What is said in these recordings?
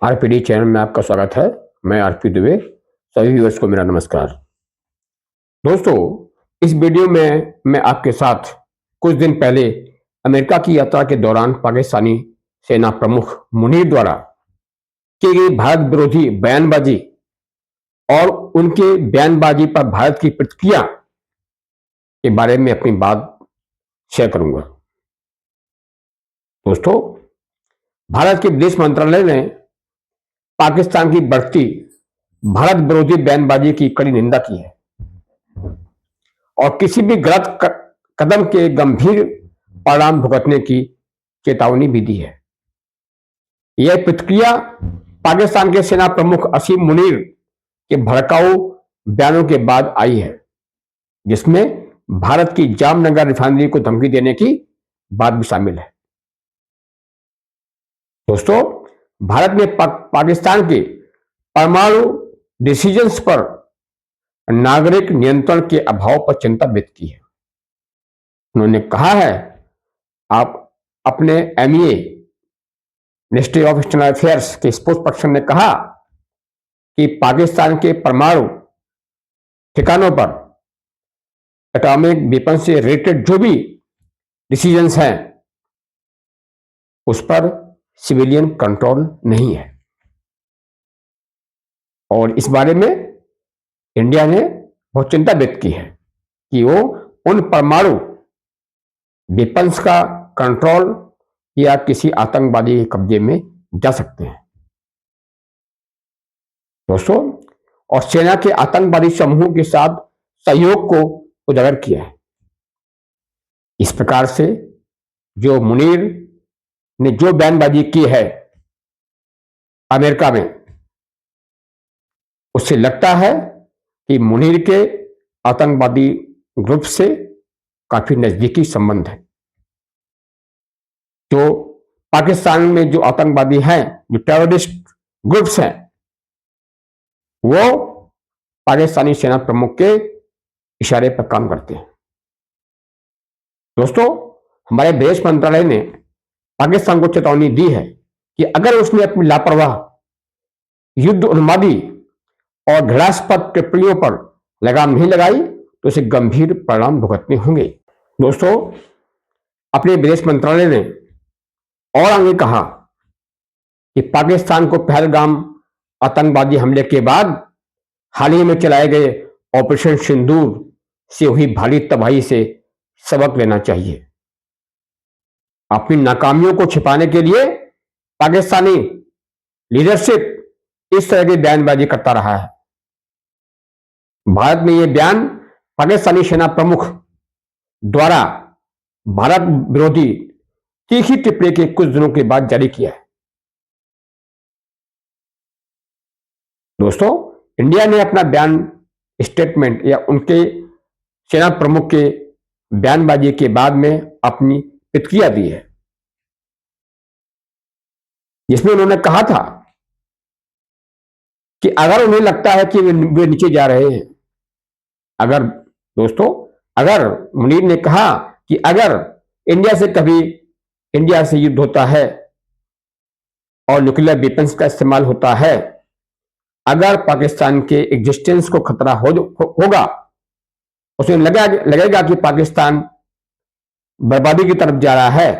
RPD channel में आपका स्वागत है। मैं आरपी दुबे। सभी व्यूअर्स को मेरा नमस्कार। दोस्तों, इस वीडियो में मैं आपके साथ कुछ दिन पहले अमेरिका की यात्रा के दौरान पाकिस्तानी सेना प्रमुख मुनीर द्वारा की गई भारत विरोधी बयानबाजी और उनके बयानबाजी पर भारत की प्रतिक्रिया के बारे में अपनी बात शेयर करूंगा। दोस्तों, भारत के विदेश मंत्रालय ने पाकिस्तान की बढ़ती भारत विरोधी बयानबाजी की कड़ी निंदा की है और किसी भी गलत कदम के गंभीर परिणाम भुगतने की चेतावनी भी दी है। यह प्रतिक्रिया पाकिस्तान के सेना प्रमुख असीम मुनीर के भड़काऊ बयानों के बाद आई है, जिसमें भारत की जामनगर रिफाइनरी को धमकी देने की बात भी शामिल है। दोस्तों, भारत ने पाकिस्तान के परमाणु डिसीजंस पर नागरिक नियंत्रण के अभाव पर चिंता व्यक्त की है। उन्होंने कहा है, आप अपने MEA ministry of external affairs के स्पोक्स पर्सन ने कहा कि पाकिस्तान के परमाणु ठिकानों पर एटॉमिक वेपन से रिलेटेड जो भी डिसीजंस हैं उस पर सिविलियन कंट्रोल नहीं है और इस बारे में इंडिया ने बहुत चिंता व्यक्त की है कि वो उन परमाणु वेपन्स का कंट्रोल या किसी आतंकवादी के कब्जे में जा सकते हैं। दोस्तों, और सेना के आतंकवादी समूहों के साथ सहयोग को उजागर किया है। इस प्रकार से जो मुनीर ने जो बयानबाजी की है अमेरिका में, उससे लगता है कि मुनीर के आतंकवादी ग्रुप से काफी नजदीकी संबंध है। जो पाकिस्तान में जो आतंकवादी हैं, जो टेररिस्ट ग्रुप्स हैं, वो पाकिस्तानी सेना प्रमुख के इशारे पर काम करते हैं। दोस्तों, हमारे विदेश मंत्रालय ने पाकिस्तान को चेतावनी दी है कि अगर उसने अपनी लापरवाह युद्ध उन्मादी और घृणास्पद टिप्पणियों पर लगाम नहीं लगाई तो उसे गंभीर परिणाम भुगतने होंगे। दोस्तों, अपने विदेश मंत्रालय ने और आगे कहा कि पाकिस्तान को पहलगाम आतंकवादी हमले के बाद हाल ही में चलाए गए ऑपरेशन सिंदूर से हुई भारी तबाही से सबक लेना चाहिए। अपनी नाकामियों को छिपाने के लिए पाकिस्तानी लीडरशिप इस तरह की बयानबाजी करता रहा है। भारत ने यह बयान पाकिस्तानी सेना प्रमुख द्वारा भारत विरोधी तीखी टिप्पणी के कुछ दिनों के बाद जारी किया है। दोस्तों, इंडिया ने अपना बयान स्टेटमेंट या उनके सेना प्रमुख के बयानबाजी के बाद में अपनी प्रतिक्रिया दी है, जिसमें उन्होंने कहा था कि अगर उन्हें लगता है कि वे नीचे जा रहे हैं, अगर मुनीर ने कहा कि अगर इंडिया से युद्ध होता है और न्यूक्लियर वेपन्स का इस्तेमाल होता है, अगर पाकिस्तान के एग्जिस्टेंस को खतरा होगा, उसे लगेगा कि पाकिस्तान बर्बादी की तरफ जा रहा है,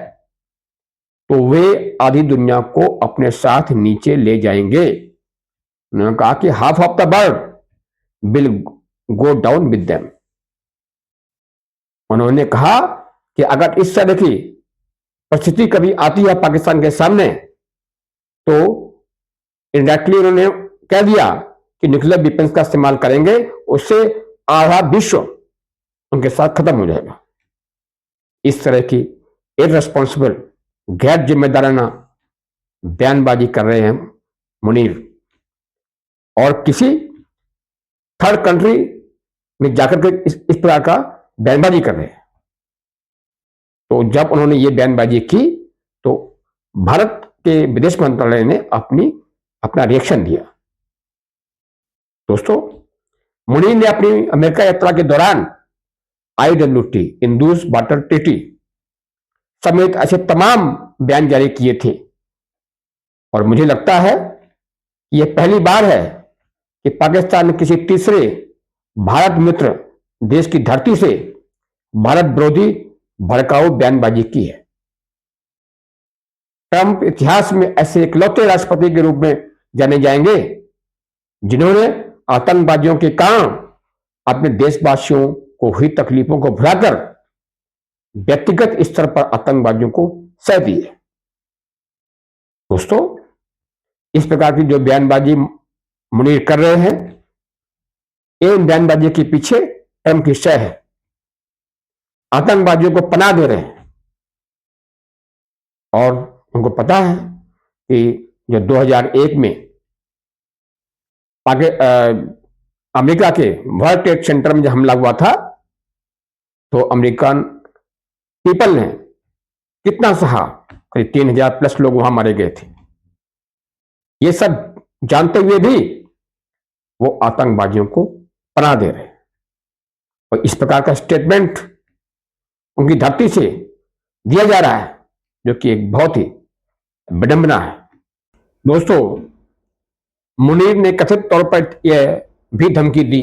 तो वे आधी दुनिया को अपने साथ नीचे ले जाएंगे। उन्होंने कहा कि half of the world will go down with them. उन्होंने कहा कि अगर इस तरह की परिस्थिति कभी आती है पाकिस्तान के सामने, तो इनडायरेक्टली उन्होंने कह दिया कि न्यूक्लियर वेपन्स का इस्तेमाल करेंगे, उससे आधा विश्व उनके साथ खत्म हो जाएगा। इस तरह की इररेस्पॉन्सिबल, गैर जिम्मेदाराना बयानबाजी कर रहे हैं मुनीर, और किसी थर्ड कंट्री में जाकर के इस प्रकार का बयानबाजी कर रहे हैं। तो जब उन्होंने ये बयानबाजी की तो भारत के विदेश मंत्रालय ने अपना रिएक्शन दिया। दोस्तों, मुनीर ने अपनी अमेरिका यात्रा के दौरान IWT, इंडस वाटर ट्रीटी समेत ऐसे तमाम बयान जारी किए थे और मुझे लगता है यह पहली बार है कि पाकिस्तान ने किसी तीसरे भारत मित्र देश की धरती से भारत विरोधी भड़काऊ बयानबाजी की है। ट्रंप इतिहास में ऐसे इकलौते राष्ट्रपति के रूप में जाने जाएंगे जिन्होंने आतंकवादियों के कारण अपने देशवासियों को हुई तकलीफों को भुलाकर व्यक्तिगत स्तर पर आतंकवादियों को सह दी है। दोस्तों, इस प्रकार की जो बयानबाजी मुनीर कर रहे हैं, इन बयानबाजी के पीछे ट्रंप की सह है। आतंकवादियों को पनाह दे रहे हैं और उनको पता है कि जो 2001 में अमेरिका के वर्ल्ड ट्रेड सेंटर में जब हमला हुआ था तो अमेरिकन पीपल ने कितना सहा, करीब 3000 प्लस लोग वहां मारे गए थे। ये सब जानते हुए भी वो आतंकवादियों को पनाह दे रहे हैं और इस प्रकार का स्टेटमेंट उनकी धरती से दिया जा रहा है, जो कि एक बहुत ही विडंबना है। दोस्तों, मुनीर ने कथित तौर पर यह भी धमकी दी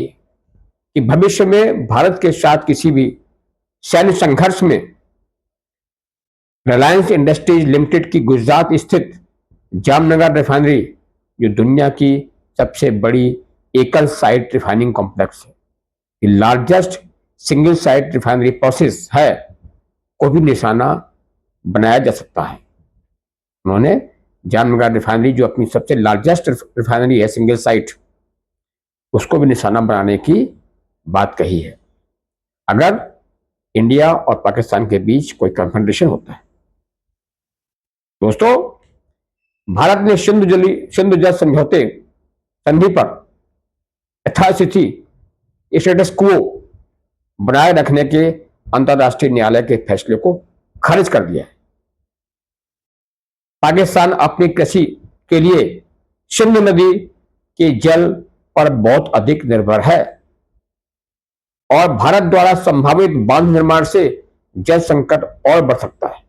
कि भविष्य में भारत के साथ किसी भी सैन्य संघर्ष में रिलायंस इंडस्ट्रीज लिमिटेड की गुजरात स्थित जामनगर रिफाइनरी, जो दुनिया की सबसे बड़ी एकल साइट रिफाइनिंग कॉम्प्लेक्स है, largest single site refinery process है, को भी निशाना बनाया जा सकता है। उन्होंने जामनगर रिफाइनरी, जो अपनी सबसे लार्जेस्ट रिफाइनरी है सिंगल साइट, उसको भी निशाना बनाने की बात कही है अगर इंडिया और पाकिस्तान के बीच कोई कन्फ्रंटेशन होता है। दोस्तों, भारत ने सिंधु जल समझौते संधि पर यथास्थिति स्टेटस क्वो बनाए रखने के अंतर्राष्ट्रीय न्यायालय के फैसले को खारिज कर दिया है। पाकिस्तान अपनी कृषि के लिए सिंधु नदी के जल पर बहुत अधिक निर्भर है और भारत द्वारा संभावित बांध निर्माण से जल संकट और बढ़ सकता है।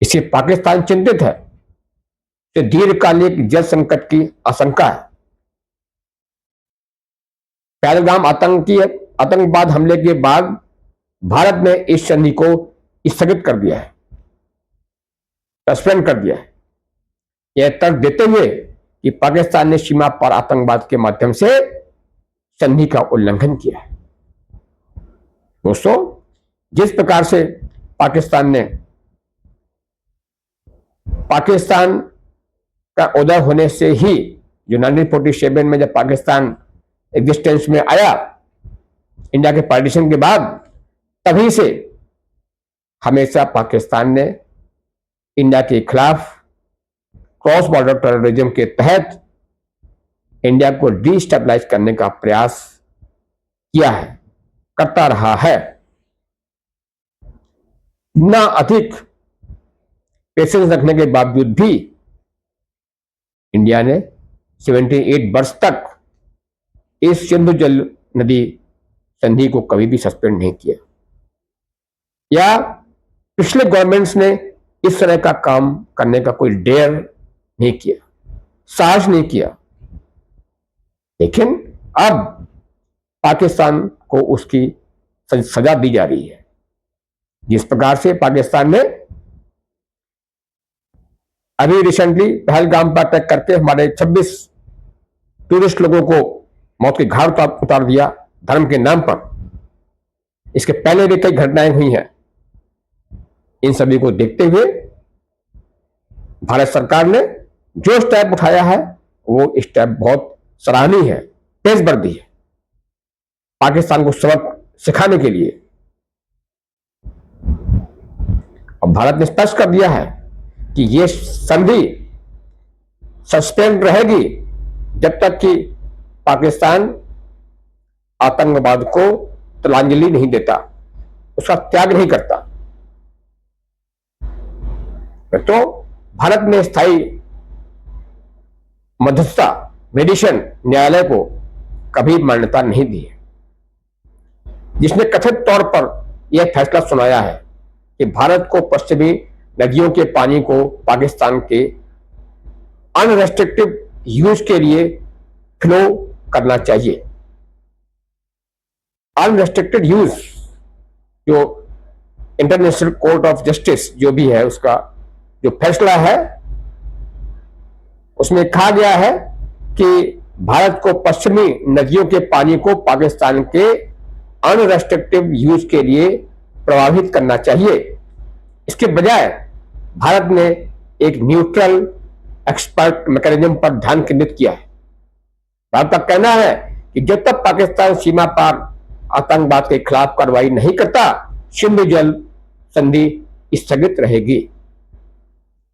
इससे पाकिस्तान चिंतित है कि दीर्घकालिक जल संकट की आशंका है। पहलगाम आतंकवाद हमले के बाद भारत ने इस संधि को स्थगित कर दिया है, सस्पेंड कर दिया है, यह तर्क देते हुए कि पाकिस्तान ने सीमा पार आतंकवाद के माध्यम से संधि का उल्लंघन किया है। दोस्तों, जिस प्रकार से पाकिस्तान का उदय होने से ही, जो 1947 में जब पाकिस्तान एग्जिस्टेंस में आया इंडिया के पार्टीशन के बाद, तभी से हमेशा पाकिस्तान ने इंडिया के खिलाफ क्रॉस बॉर्डर टेररिज्म के तहत इंडिया को डिस्टेबलाइज करने का प्रयास किया है, करता रहा है। इतना अधिक पेशेंस रखने के बावजूद भी इंडिया ने 78 वर्ष तक इस सिंधु जल नदी संधि को कभी भी सस्पेंड नहीं किया, या पिछले गवर्नमेंट्स ने इस तरह का काम करने का कोई डेयर नहीं किया, साहस नहीं किया। लेकिन अब पाकिस्तान को उसकी सजा दी जा रही है। जिस प्रकार से पाकिस्तान ने अभी रिसेंटली पहलगाम पर अटैक करके हमारे 26 टूरिस्ट लोगों को मौत के घाट उतार दिया धर्म के नाम पर, इसके पहले भी कई घटनाएं हुई हैं। इन सभी को देखते हुए भारत सरकार ने जो स्टेप उठाया है वो स्टेप बहुत सराहनीय है, तेजवर्दी है, पाकिस्तान को सबक सिखाने के लिए। और भारत ने स्पष्ट कर दिया है कि ये संधि सस्पेंड रहेगी जब तक कि पाकिस्तान आतंकवाद को तिलांजलि नहीं देता, उसका त्याग नहीं करता। तो भारत ने स्थायी मध्यस्थता मेडिशन न्यायालय को कभी मान्यता नहीं दी है, जिसने कथित तौर पर यह फैसला सुनाया है कि भारत को पश्चिमी नदियों के पानी को पाकिस्तान के अनरेस्ट्रिक्टिव यूज के लिए फ्लो करना चाहिए। अनरेस्ट्रिक्टेड यूज जो इंटरनेशनल कोर्ट ऑफ जस्टिस जो भी है उसका जो फैसला है उसमें कहा गया है कि भारत को पश्चिमी नदियों के पानी को पाकिस्तान के अनरेस्ट्रिक्टिव यूज के लिए प्रभावित करना चाहिए। इसके बजाय भारत ने एक न्यूट्रल एक्सपर्ट मैकेनिज्म पर ध्यान केंद्रित किया है। भारत का कहना है कि जब तक पाकिस्तान सीमा पार आतंकवाद के खिलाफ कार्रवाई नहीं करता सिंधु जल संधि स्थगित रहेगी।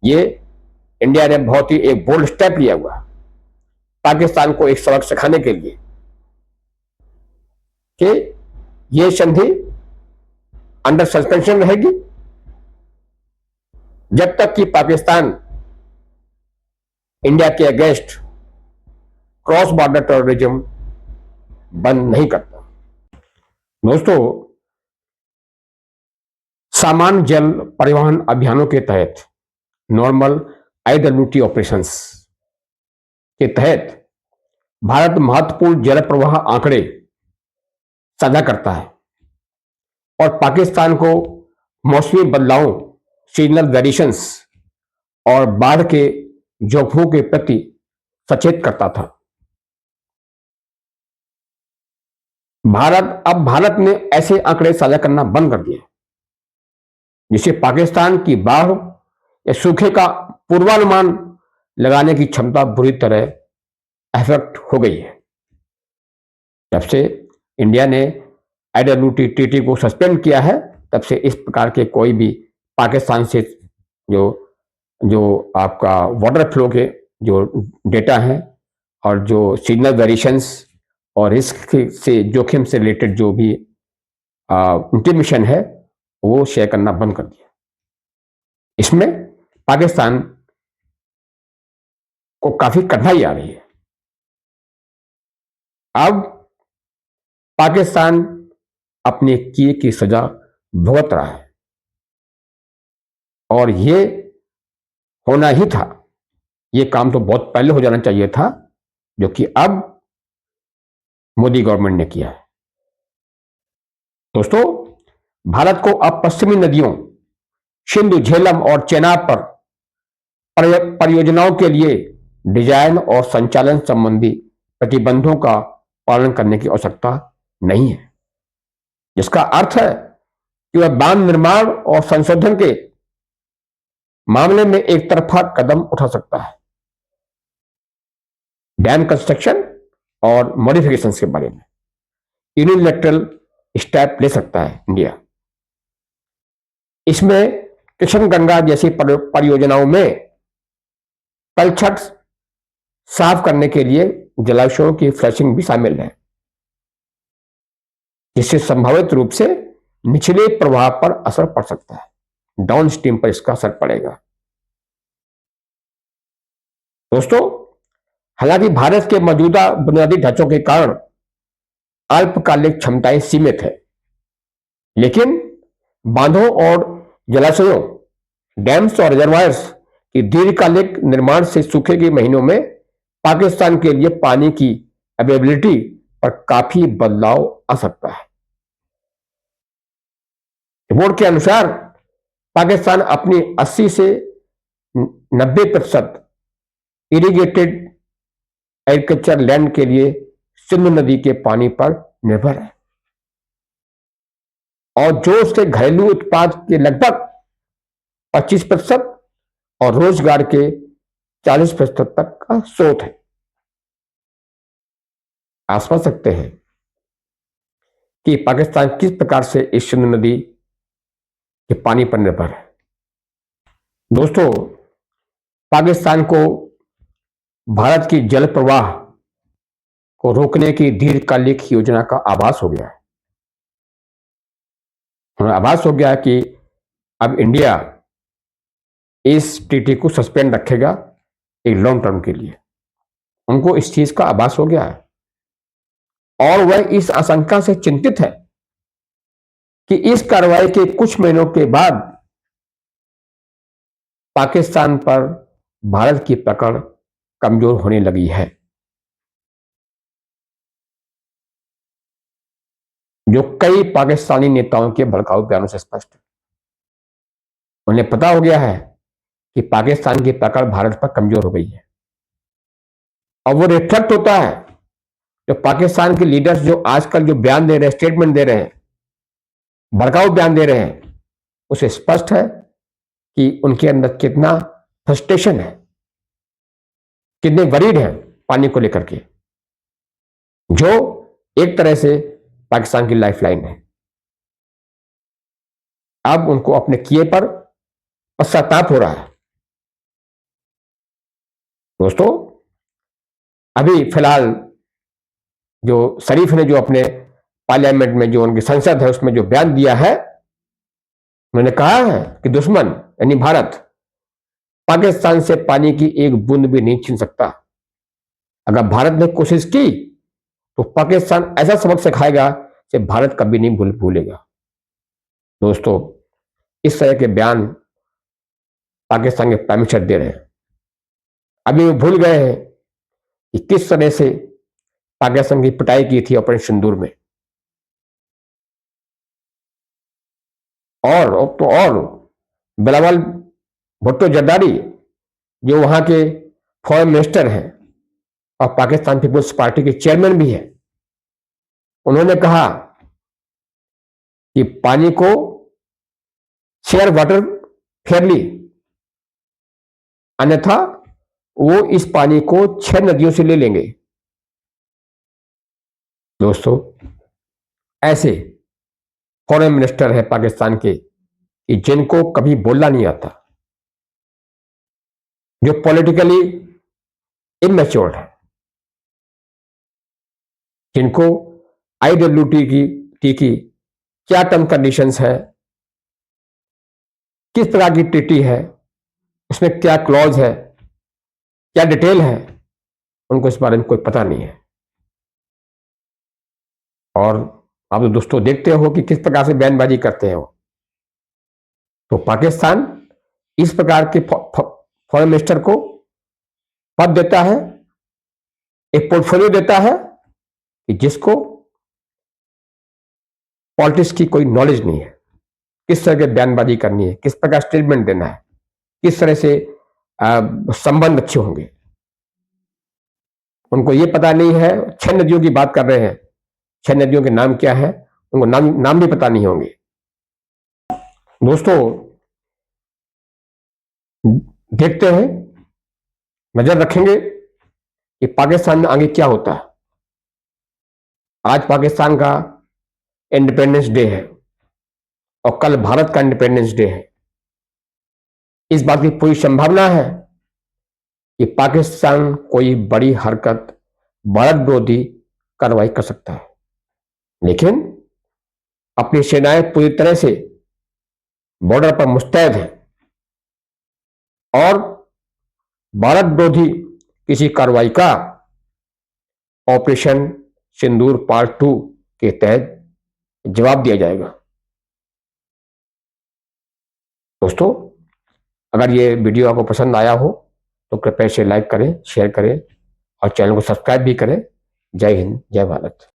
ये इंडिया ने बहुत ही एक बोल्ड स्टेप लिया हुआ पाकिस्तान को एक सबक सिखाने के लिए कि ये संधि अंडर सस्पेंशन रहेगी जब तक कि पाकिस्तान इंडिया के अगेंस्ट क्रॉस बॉर्डर टेररिज्म बंद नहीं करता। दोस्तों, सामान्य जल परिवहन अभियानों के तहत नॉर्मल IWT ऑपरेशंस के तहत भारत महत्वपूर्ण जल प्रवाह आंकड़े साझा करता है और पाकिस्तान को मौसमी बदलावों, सीजनल वेरिएशंस और बाढ़ के जोखिमों के प्रति सचेत करता था। भारत ने ऐसे आंकड़े साझा करना बंद कर दिए जिससे पाकिस्तान की बाढ़ या सूखे का पूर्वानुमान लगाने की क्षमता बुरी तरह अफेक्ट हो गई है। जब से इंडिया ने IWT ट्रीटी को सस्पेंड किया है तब से इस प्रकार के कोई भी पाकिस्तान से जो आपका वाटर फ्लो के जो डेटा है और जो सीजनल वेरिएशंस और रिस्क से जोखिम से रिलेटेड जो भी इंटीमेशन है वो शेयर करना बंद कर दिया। इसमें पाकिस्तान को काफी कठिनाई आ रही है। अब पाकिस्तान अपने किए की सजा भुगत रहा है और ये होना ही था। ये काम तो बहुत पहले हो जाना चाहिए था जो कि अब मोदी गवर्नमेंट ने किया है। दोस्तों, भारत को अब पश्चिमी नदियों सिंधु, झेलम और चेनाब पर परियोजनाओं के लिए डिजाइन और संचालन संबंधी प्रतिबंधों का पालन करने की आवश्यकता नहीं है, जिसका अर्थ है कि वह बांध निर्माण और संशोधन के मामले में एक तरफा कदम उठा सकता है। डैम कंस्ट्रक्शन और मॉडिफिकेशन के बारे में यूनिलैटरल स्टेप ले सकता है इंडिया। इसमें कृष्ण गंगा जैसी परियोजनाओं में तलछट साफ करने के लिए जलाशयों की फ्लशिंग भी शामिल है, जिससे संभावित रूप से निचले प्रवाह पर असर पड़ सकता है, डाउन स्ट्रीम पर इसका असर पड़ेगा। दोस्तों, हालांकि भारत के मौजूदा बुनियादी ढांचों के कारण अल्पकालिक क्षमताएं सीमित है, लेकिन बांधों और जलाशयों, डैम्स और रिजर्वायर्स की दीर्घकालिक निर्माण से सूखे के महीनों में पाकिस्तान के लिए पानी की अवेलेबिलिटी पर काफी बदलाव आ सकता है। रिपोर्ट के अनुसार पाकिस्तान अपनी 80 से 90% इरिगेटेड एग्रीकल्चर लैंड के लिए सिंधु नदी के पानी पर निर्भर है और जो उसके घरेलू उत्पाद के लगभग 25% और रोजगार के 40% तक का स्रोत है। आप समझ सकते हैं कि पाकिस्तान किस प्रकार से इस सिंधु नदी के पानी पर निर्भर है। दोस्तों, पाकिस्तान को भारत की जल प्रवाह को रोकने की दीर्घकालिक योजना का आभास हो गया है। उन्हें आभास हो गया कि अब इंडिया इस ट्रीटी को सस्पेंड रखेगा एक लॉन्ग टर्म के लिए। उनको इस चीज का आभास हो गया है और वह इस आशंका से चिंतित है कि इस कार्रवाई के कुछ महीनों के बाद पाकिस्तान पर भारत की पकड़ कमजोर होने लगी है। जो कई पाकिस्तानी नेताओं के भड़काऊ बयानों से स्पष्ट है। उन्हें पता हो गया है कि पाकिस्तान की पकड़ भारत पर कमजोर हो गई है, और वो रिफ्लेक्ट होता है जो पाकिस्तान के लीडर्स जो आजकल जो बयान दे रहे हैं, स्टेटमेंट दे रहे हैं, भड़काऊ बयान दे रहे हैं, उसे स्पष्ट है कि उनके अंदर कितना फ्रस्ट्रेशन है, कितने वरीड हैं पानी को लेकर के, जो एक तरह से पाकिस्तान की लाइफलाइन है। अब उनको अपने किए पर पश्चाताप हो रहा है। दोस्तों, अभी फिलहाल जो शरीफ ने जो अपने पार्लियामेंट में जो उनकी संसद है उसमें जो बयान दिया है, उन्होंने कहा है कि दुश्मन यानी भारत पाकिस्तान से पानी की एक बूंद भी नहीं छीन सकता। अगर भारत ने कोशिश की तो पाकिस्तान ऐसा सबक सिखाएगा कि भारत कभी नहीं भूलेगा। दोस्तों, इस तरह के बयान पाकिस्तान के प्राइम मिनिस्टर दे रहे हैं। अभी वो भूल गए हैं कि किस तरह से पाकिस्तान की पिटाई की थी ऑपरेशन सिंदूर में। और बिलावल भुट्टो जरदारी जो वहां के फॉरेन मिनिस्टर हैं और पाकिस्तान पीपुल्स पार्टी के चेयरमैन भी हैं, उन्होंने कहा कि पानी को शेयर वाटर फेयरली, अन्यथा वो इस पानी को 6 नदियों से ले लेंगे। दोस्तों, ऐसे फॉरेन मिनिस्टर है पाकिस्तान के कि जिनको कभी बोलना नहीं आता, जो पॉलिटिकली इमेच्योर्ड है, जिनको IWT की क्या टर्म कंडीशंस है, किस प्रकार की ट्रीटी है, उसमें क्या क्लॉज है, क्या डिटेल है, उनको इस बारे में कोई पता नहीं है। और आप दोस्तों देखते हो कि किस प्रकार से बयानबाजी करते हैं वो। तो पाकिस्तान इस प्रकार के फॉरेन मिनिस्टर को पद देता है, एक पोर्टफोलियो देता है कि जिसको पॉलिटिक्स की कोई नॉलेज नहीं है, किस तरह की बयानबाजी करनी है, किस प्रकार स्टेटमेंट देना है, किस तरह से संबंध अच्छे होंगे। उनको ये पता नहीं है, 6 नदियों की बात कर रहे हैं, 6 नदियों के नाम क्या है, उनको नाम भी पता नहीं होंगे। दोस्तों, देखते हैं, नजर रखेंगे कि पाकिस्तान में आगे क्या होता है। आज पाकिस्तान का इंडिपेंडेंस डे है और कल भारत का इंडिपेंडेंस डे है। इस बात की पूरी संभावना है कि पाकिस्तान कोई बड़ी हरकत, भारत विरोधी कार्रवाई कर सकता है, लेकिन अपनी सेनाएं पूरी तरह से बॉर्डर पर मुस्तैद हैं और भारत विरोधी किसी कार्रवाई का ऑपरेशन सिंदूर पार्ट 2 के तहत जवाब दिया जाएगा। दोस्तों, अगर ये वीडियो आपको पसंद आया हो तो कृपया इसे लाइक करें, शेयर करें और चैनल को सब्सक्राइब भी करें। जय हिंद, जय भारत।